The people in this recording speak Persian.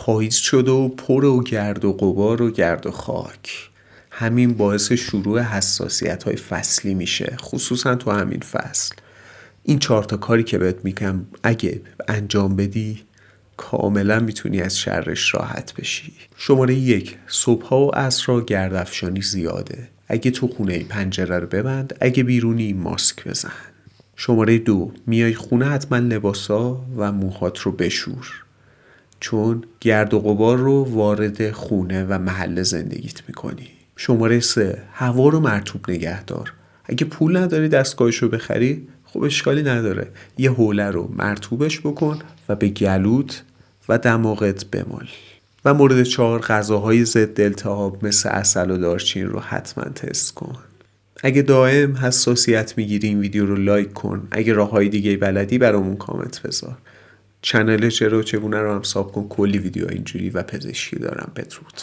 پاییز شد و پر و گرد و غبار و گرد و خاک. همین باعث شروع حساسیت‌های فصلی میشه، خصوصا تو همین فصل. این 4 تا کاری که بهت میگم اگه انجام بدی کاملا میتونی از شرش راحت بشی. شماره 1: صبح‌ها و عصرها گردافشانی زیاده. اگه تو خونه پنجره رو ببند، اگه بیرونی ماسک بزن. شماره 2: میای خونه حتما لباسا و موهات رو بشور، چون گرد و غبار رو وارد خونه و محل زندگیت میکنی. شماره 3: هوا رو مرطوب نگه دار. اگه پول نداری دستگاهشو بخری، خب اشکالی نداره، یه حوله رو مرطوبش بکن و به گلوت و دماغت بمال. و مورد 4: غذاهای ضد التهاب مثل عسل و دارچین رو حتما تست کن. اگه دائم حساسیت میگیری این ویدیو رو لایک کن. اگه راههای دیگه بلدی برامون کامنت بذار. چنل چرا و چگونه رو هم ساب کن، کلی ویدیو اینجوری و پزشکی دارم. بدرود.